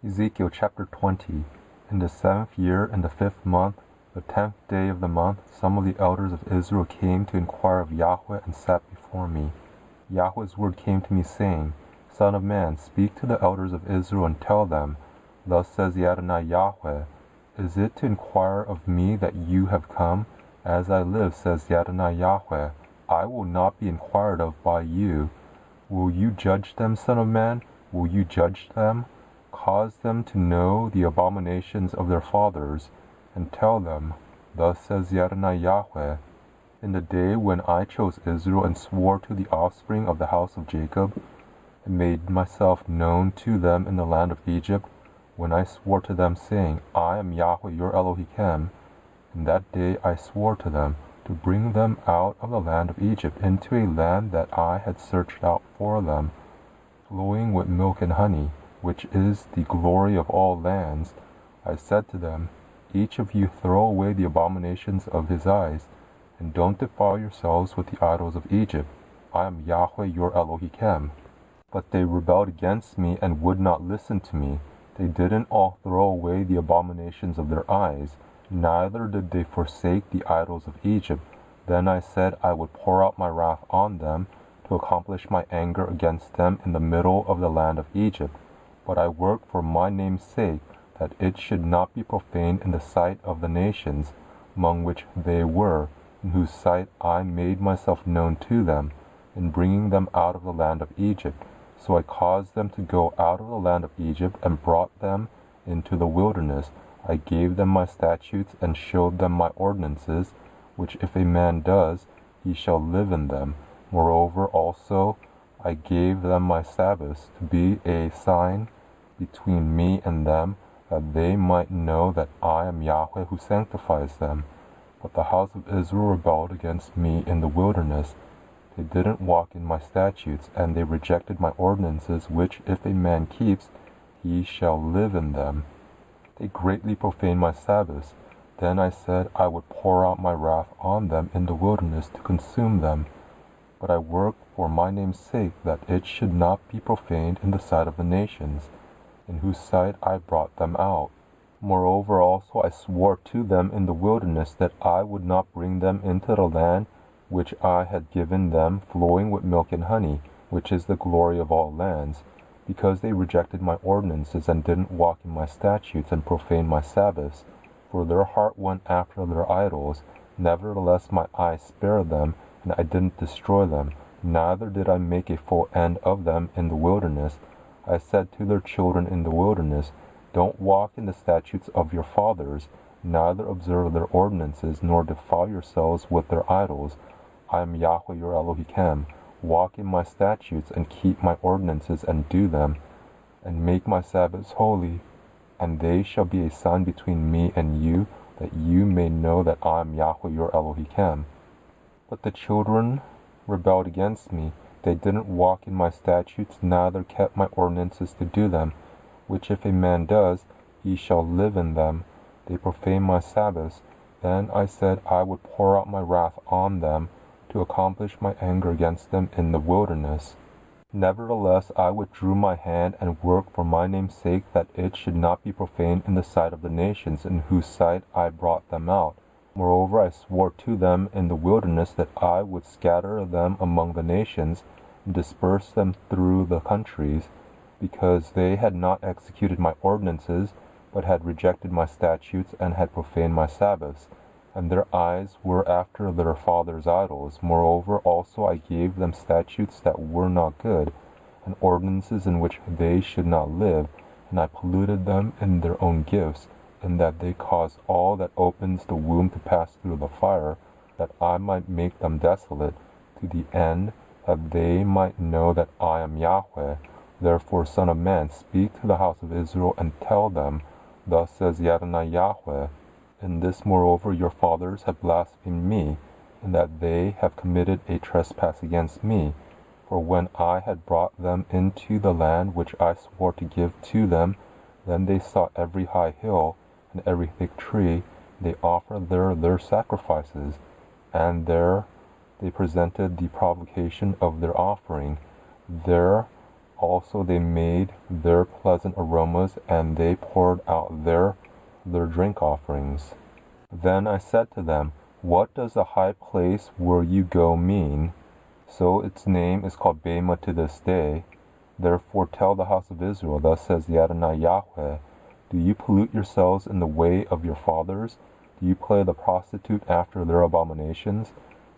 Ezekiel chapter 20. In the 7th year, in the 5th month, the 10th day of the month, some of the elders of Israel came to inquire of Yahweh and sat before me. Yahweh's word came to me, saying, Son of man, speak to the elders of Israel and tell them, Thus says the Adonai Yahweh, Is it to inquire of me that you have come? As I live, says the Adonai Yahweh, I will not be inquired of by you. Will you judge them, Son of man? Will you judge them? Cause them to know the abominations of their fathers, and tell them, Thus says the Adonai Yahweh, In the day when I chose Israel and swore to the offspring of the house of Jacob, and made myself known to them in the land of Egypt, when I swore to them, saying, I am Yahweh your Elohim, in that day I swore to them, to bring them out of the land of Egypt into a land that I had searched out for them, flowing with milk and honey, which is the glory of all lands. I said to them, Each of you throw away the abominations of his eyes, and don't defile yourselves with the idols of Egypt. I am Yahweh your Elohim. But they rebelled against me and would not listen to me. They didn't all throw away the abominations of their eyes, neither did they forsake the idols of Egypt. Then I said I would pour out my wrath on them, to accomplish my anger against them in the middle of the land of Egypt. But I worked for my name's sake, that it should not be profaned in the sight of the nations, among which they were, in whose sight I made myself known to them, in bringing them out of the land of Egypt. So I caused them to go out of the land of Egypt, and brought them into the wilderness. I gave them my statutes, and showed them my ordinances, which if a man does, he shall live in them. Moreover also I gave them my Sabbaths, to be a sign between me and them, that they might know that I am Yahweh who sanctifies them. But the house of Israel rebelled against me in the wilderness. They didn't walk in my statutes, and they rejected my ordinances, which if a man keeps, he shall live in them. They greatly profaned my Sabbaths. Then I said I would pour out my wrath on them in the wilderness to consume them. But I worked for my name's sake, that it should not be profaned in the sight of the nations, in whose sight I brought them out. Moreover also I swore to them in the wilderness that I would not bring them into the land which I had given them, flowing with milk and honey, which is the glory of all lands, because they rejected my ordinances, and didn't walk in my statutes, and profaned my Sabbaths. For their heart went after their idols. Nevertheless my eye spared them, and I didn't destroy them, neither did I make a full end of them in the wilderness. I said to their children in the wilderness, Don't walk in the statutes of your fathers, neither observe their ordinances, nor defile yourselves with their idols. I am Yahweh your Elohim. Walk in my statutes, and keep my ordinances, and do them, and make my Sabbaths holy. And they shall be a sign between me and you, that you may know that I am Yahweh your Elohim. But the children rebelled against me. They didn't walk in my statutes, neither kept my ordinances to do them, which if a man does, he shall live in them. They profaned my Sabbaths. Then I said I would pour out my wrath on them, to accomplish my anger against them in the wilderness. Nevertheless I withdrew my hand, and worked for my name's sake, that it should not be profaned in the sight of the nations, in whose sight I brought them out. Moreover I swore to them in the wilderness that I would scatter them among the nations, and disperse them through the countries, because they had not executed my ordinances, but had rejected my statutes, and had profaned my Sabbaths, and their eyes were after their fathers' idols. Moreover also I gave them statutes that were not good, and ordinances in which they should not live, and I polluted them in their own gifts, in that they caused all that opens the womb to pass through the fire, that I might make them desolate, to the end that they might know that I am Yahweh. Therefore, Son of man, speak to the house of Israel, and tell them, Thus says the Adonai Yahweh, In this moreover your fathers have blasphemed me, in that they have committed a trespass against me. For when I had brought them into the land which I swore to give to them, then they saw every high hill, and every thick tree. They offered there their sacrifices, and there they presented the provocation of their offering. There Also they made their pleasant aromas, and they poured out their drink offerings. Then I said to them, what does the high place where you go mean? So its name is called Bema to this day. Therefore tell the house of Israel, thus says the Adonai Yahweh, do you pollute yourselves in the way of your fathers? Do you play the prostitute after their abominations?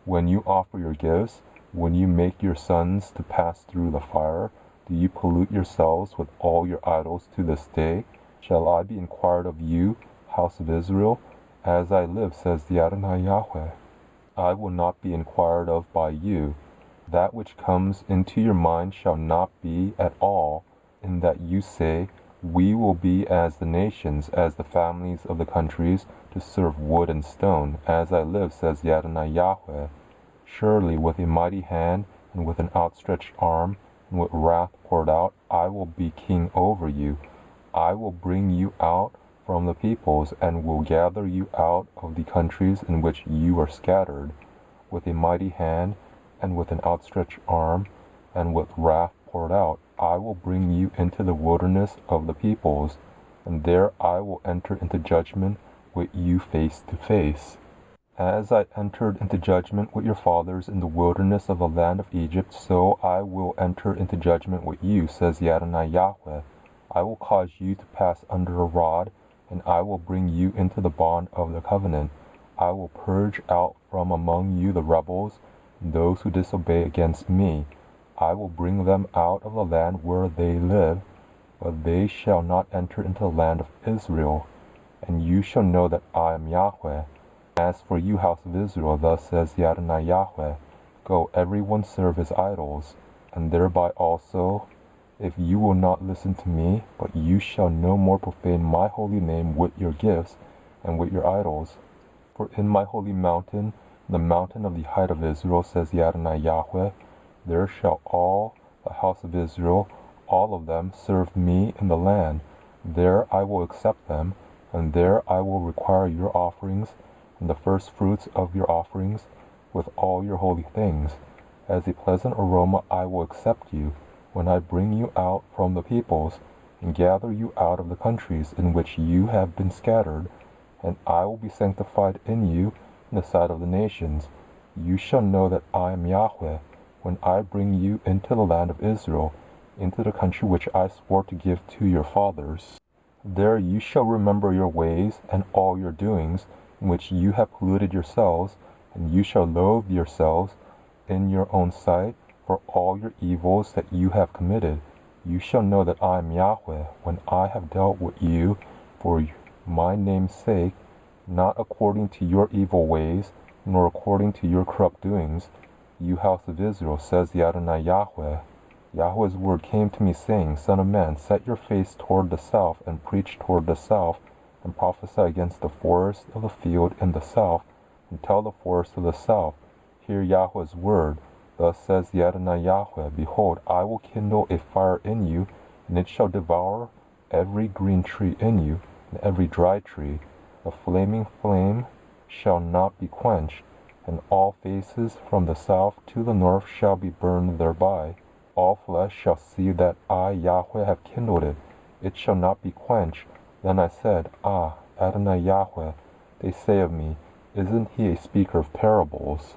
When you offer your gifts, when you make your sons to pass through the fire, do you pollute yourselves with all your idols to this day? Shall I be inquired of you, house of Israel? As I live, says the Adonai Yahweh, I will not be inquired of by you. That which comes into your mind shall not be at all, in that you say, we will be as the nations, as the families of the countries, to serve wood and stone. As I live, says the Adonai Yahweh, surely with a mighty hand, and with an outstretched arm, and with wrath poured out, I will be king over you. I will bring you out from the peoples, and will gather you out of the countries in which you are scattered, with a mighty hand, and with an outstretched arm, and with wrath poured out. I will bring you into the wilderness of the peoples, and there I will enter into judgment with you face to face. As I entered into judgment with your fathers in the wilderness of the land of Egypt, so I will enter into judgment with you, says the Adonai Yahweh. I will cause you to pass under a rod, and I will bring you into the bond of the covenant. I will purge out from among you the rebels, and those who disobey against me. I will bring them out of the land where they live, but they shall not enter into the land of Israel. And you shall know that I am Yahweh. As for you, house of Israel, thus says the Adonai Yahweh, go, every one serve his idols, and thereby also, if you will not listen to me, but you shall no more profane my holy name with your gifts and with your idols. For in my holy mountain, the mountain of the height of Israel, says the Adonai Yahweh, there shall all the house of Israel, all of them, serve me in the land. There I will accept them, and there I will require your offerings, and the first fruits of your offerings, with all your holy things. As a pleasant aroma I will accept you, when I bring you out from the peoples, and gather you out of the countries in which you have been scattered, and I will be sanctified in you in the sight of the nations. You shall know that I am Yahweh, when I bring you into the land of Israel, into the country which I swore to give to your fathers. There you shall remember your ways and all your doings, in which you have polluted yourselves, and you shall loathe yourselves in your own sight for all your evils that you have committed. You shall know that I am Yahweh, when I have dealt with you for my name's sake, not according to your evil ways, nor according to your corrupt doings, you house of Israel, says the Adonai Yahweh. Yahweh's word came to me, saying, Son of man, set your face toward the south, and preach toward the south, and prophesy against the forest of the field in the south, and tell the forest of the south, hear Yahweh's word. Thus says the Adonai Yahweh, Behold, I will kindle a fire in you, and it shall devour every green tree in you, and every dry tree. The flaming flame shall not be quenched, and all faces from the south to the north shall be burned thereby. All flesh shall see that I, Yahweh, have kindled it. It shall not be quenched. Then I said, Ah, Adonai Yahweh, they say of me, isn't he a speaker of parables?